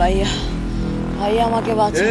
ভাইয়া, ভাইয়া আমাকে বাঁচাও।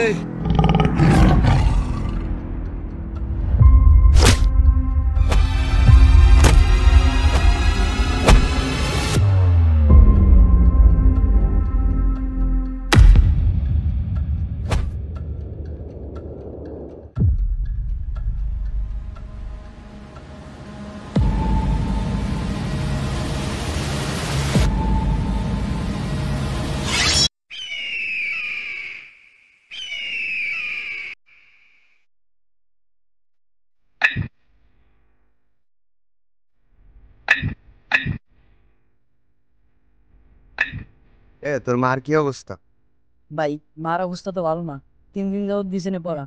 এই তোর মার কি অবস্থা? ভাই, মার অবস্থা তো ভালো না। 3 দিন যাবত বিছানে পড়া,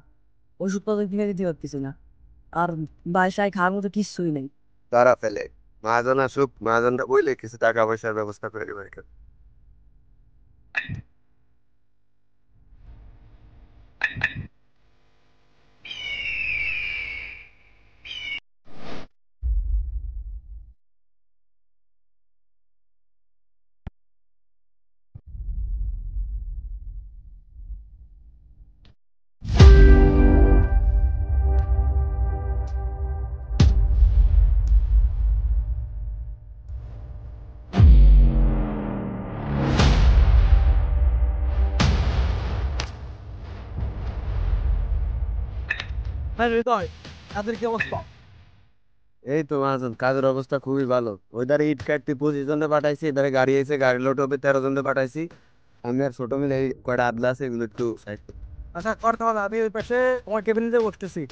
ওষুধপত্র কিনে দিতে পারতেছি না। আর বাসায় খাওয়ার মতো কিচ্ছুই নেই। তারা ফেলে মহাজন আসুক, মহাজনটা বইলে কিছু টাকা পয়সার ব্যবস্থা করে দিবে। তাদের কি অবস্থা? এই তো মহাজন, কাজের অবস্থা খুবই ভালো। ওই ধারে ইট কাটতে 25 জনে পাঠাইছি, এধারে গাড়ি এসে গাড়ি লোড হবে 13 জনে পাঠাইছি। আমি আর ছোট মিলে এই কয়টা আদলা আছে এগুলো একটু সাইড। আচ্ছা কর, তাহলে আমি ওই পাশে তোমার কেবিনেতে বসতেছি।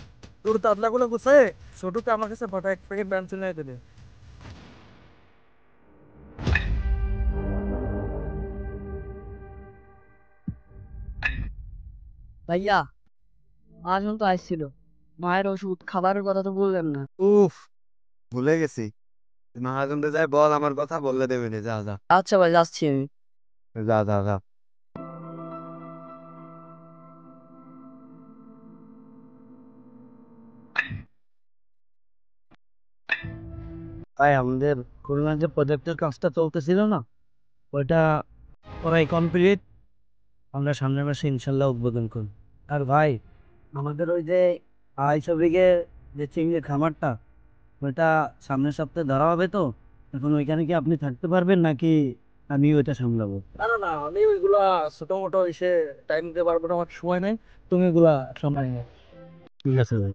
তোর তাদলাগুলো গুছে ছোটকে আমার কাছে পাঠা, 1 প্যাকেট ব্যান্ড চলে দেবে। ভাইয়া, আজ তো আসছিল, মায়ের ওষুধ খাবারের কথা তো বললেন না। উফ, ভুলে গেছি। মহাজনকে যাই বল, আমার কথা বললে দেবে না। যা যা আচ্ছা ভাই, যাচ্ছি আমি। যা যা যা। ভাই, আমাদের খুলনার যে প্রজেক্টের কাজটা চলতেছিল না, ওইটা ওরাই কমপ্লিট। আমরা সামনের মাসে ইনশাল্লাহ উদ্বোধন করব। আর ভাই, আমাদের ওই যে 250 বিঘে যে চিংড়ির খামারটা, ওইটা সামনের সপ্তাহে ধরা হবে। তো এখন ওইখানে কি আপনি থাকতে পারবেন নাকি আমি ওইটা সামলাবো? না না না, আমি ওইগুলা ছোট মোটো এসে টাইম দিতে পারবো না, আমার সময় নাই। তুমি এগুলা সময় নেই। ঠিক আছে ভাই।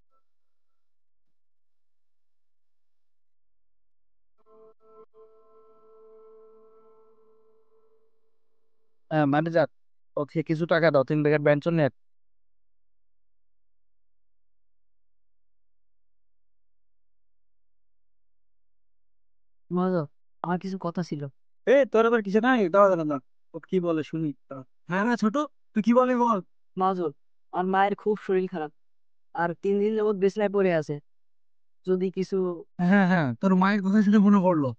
হ্যাঁ, ম্যানেজার, ওকে কিছু টাকা দাও, 3 প্যাকেট ব্যঞ্জন নেট। মজা, আমার কিছু কথা ছিল। তোর আবার কিছু নাই, দাও দাও না। ও কি বলে শুনি। দাও। হ্যাঁ হ্যাঁ ছোট, তুই কি বলে বল। মাজল, আমার মায়ের খুব শরীর খারাপ, আর 3 দিন যাবত বিছানায় পড়ে আছে। যদি কিছু। হ্যাঁ হ্যাঁ, তোর মায়ের কথা শুনে মনে পড়লো।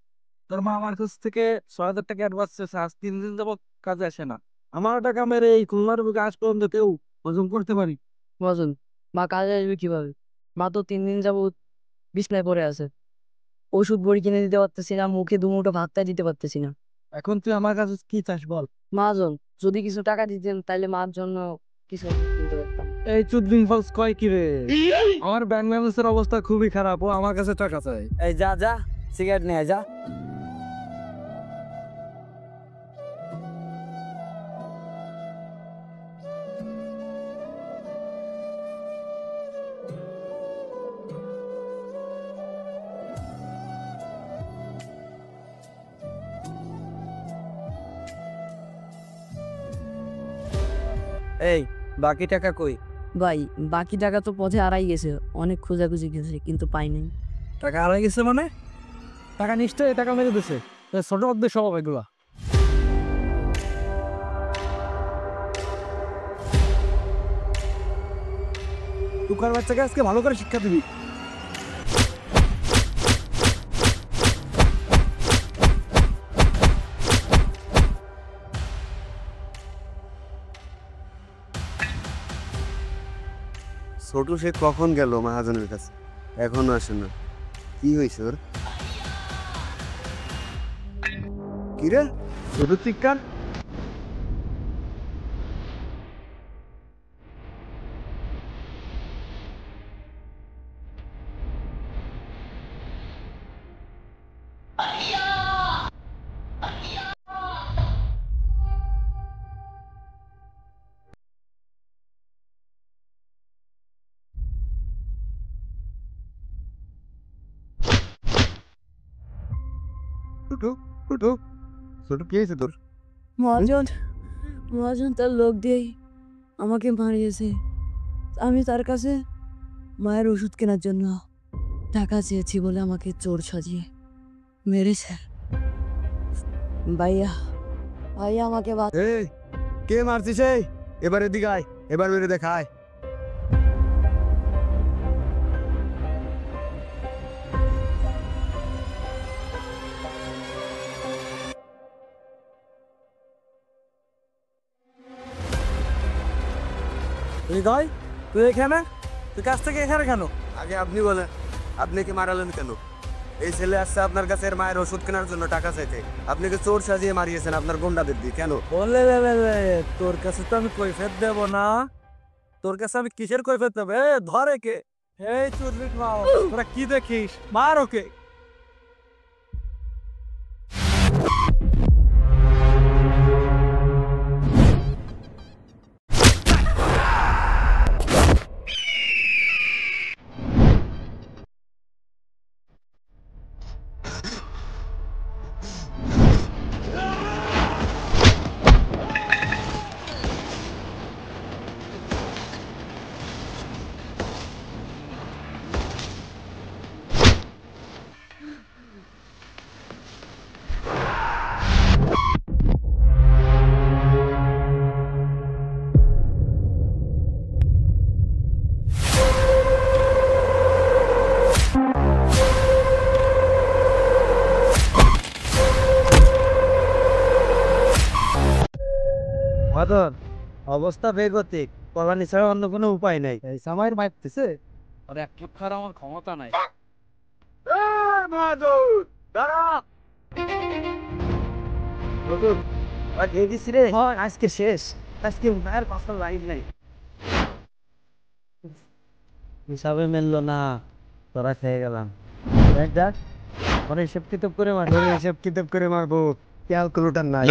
তোর মা আমার কাছ থেকে 6,000 টাকা অ্যাডভান্স চেয়েছে, আজ 3 দিন যাবত কাজে আসে না। আমার টাকা মেরে এই খুলনার বুকে আজ পর্যন্ত কেউ হজম করতে পারি? মজন, মা কাজে আসবে কিভাবে? মা তো 3 দিন যাবত বিছানায় পড়ে আছে। ওষুধ বড়ি কিনে দিতে পারতেছি না, মুখে দুমুঠো ভাতটা দিতে পারতেছি না। এখন তুই আমার কাছে কি চাস বল। মাজন, যদি কিছু টাকা দিতেন তাহলে মার জন্য কিছু কিনতে পারতাম। এই চুদলিং ফলস কয় কি রে? আমার ব্যাংক ব্যালেন্সের অবস্থা খুবই খারাপ, ও আমার কাছে টাকা চাই। এই যা যা, সিগারেট নিয়ে আয়, যা। এই বাকি টাকা কই? ভাই, বাকি টাকা তো পথে হারাই গেছে। অনেক খোঁজাখুঁজি গেছে কিন্তু পাই নাই। টাকা হারাই গেছে মানে? টাকা নিশ্চয়ই টাকা মেরে দিছে। ছোট অর্ধেক স্বভাব এগুলা। টুকার বাচ্চাকে আজকে ভালো করে শিক্ষা দিবি। ছোট সে কখন গেল মহাজনের কাছে, এখনো আসে না। কি হয়েছে ওর? কিরে ছোট চিৎকার? উঠো উঠো ছোট কি হয়েছে তোর? মহাজন মহাজন তার লোক দিয়েই আমাকে মারিয়েছে। আমি তার কাছে মায়ের ওষুধ কেনার জন্য টাকা চেয়েছি বলে আমাকে চোর সাজিয়ে মেরেছে। ভাইয়া ভাইয়া আমাকে এই কে মারছিস? এই এবার এদিকে আয়, এবার মেরে দেখায়। হৃদয়, তুই এখানে? তুই কাছ থেকে এখানে কেন? আগে আপনি বলেন, আপনি কি মারালেন কেন? এই ছেলে আসছে আপনার কাছে এর মায়ের ওষুধ কেনার জন্য টাকা চাইতে, আপনি কি চোর সাজিয়ে মারিয়েছেন আপনার গুন্ডাদের দিয়ে কেন? বলে তোর কাছে তো আমি কৈফিয়ত দেব না। তোর কাছে আমি কিসের কৈফিয়ত দেব? ধরে কে? এই চুরবিট মাও, তোরা কি দেখিস? মার ওকে। মাদন, অবস্থা বেগতিক, পলানি ছাড়া অন্য কোনো উপায় নাই। এই সামাইর মারতেছে, আর এক খার আমার ক্ষমতা নাই। আজকে শেষ, আজকে মায়ের পাঁচটা লাইন নাই। হিসাবে মেললো না, তোরা খেয়ে গেলাম। দেখ দেখ, ওরা হিসেব কিতাব করে মারবো। হিসেব কিতাব করে মারবো, ক্যালকুলেটর নাই।